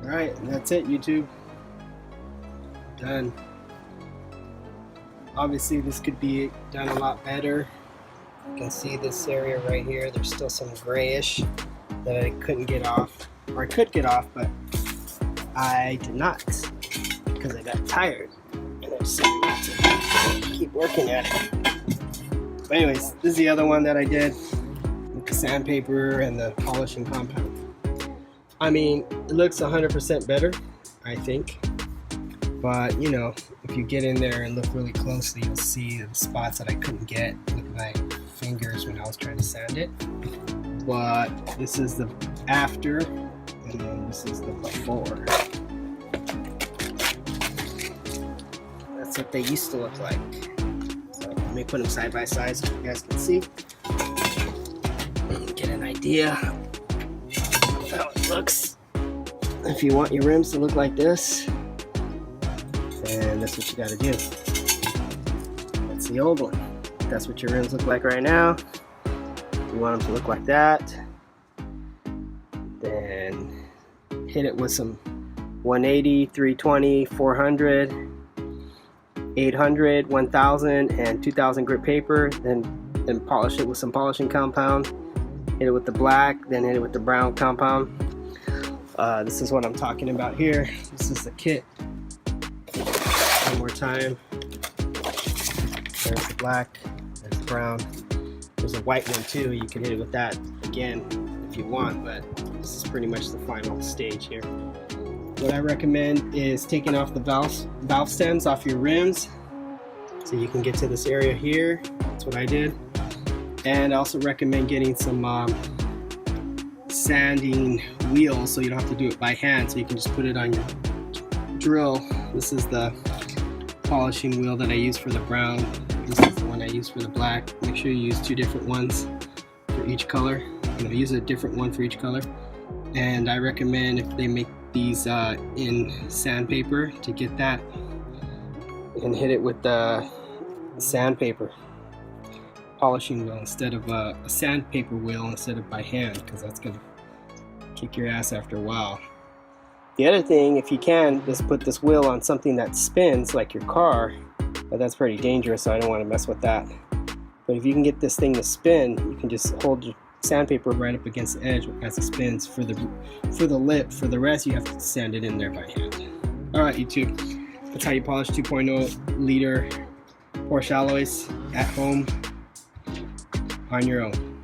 Alright, that's it, YouTube. Done. Obviously this could be done a lot better. You can see this area right here, there's still some grayish that I couldn't get off, or I could get off, but I did not because I got tired and I decided not to keep working at it. But anyways, this is the other one that I did with the sandpaper and the polishing compound. I mean, it looks 100% better, I think. But, you know, if you get in there and look really closely, you'll see the spots that I couldn't get with my fingers when I was trying to sand it. But this is the after, and then this is the before. That's what they used to look like. So let me put them side by side so you guys can see. Get an idea of how it looks. If you want your rims to look like this, and that's what you got to do. That's the old one. That's what your rims look like right now. You want them to look like that. Then hit it with some 180, 320, 400, 800, 1000, and 2000 grit paper. Then polish it with some polishing compound. Hit it with the black, then hit it with the brown compound. This is what I'm talking about here. This is the kit. One more time. There's the black, there's the brown. There's a white one too. You can hit it with that again if you want, but this is pretty much the final stage here. What I recommend is taking off the valve stems off your rims so you can get to this area here. That's what I did. And I also recommend getting some sanding wheels so you don't have to do it by hand, so you can just put it on your drill. This is the polishing wheel that I use for the brown. This is the one I use for the black. Make sure you use two different ones for each color. You know, use a different one for each color. And I recommend, if they make these in sandpaper, to get that and hit it with the sandpaper polishing wheel instead of a sandpaper wheel instead of by hand, because that's gonna kick your ass after a while. The other thing, if you can, is put this wheel on something that spins like your car, but that's pretty dangerous, so I don't want to mess with that. But if you can get this thing to spin, you can just hold your sandpaper right up against the edge as it spins for the lip. For the rest, you have to sand it in there by hand. Alright, YouTube, that's how you polish 2.0 liter Porsche alloys at home on your own.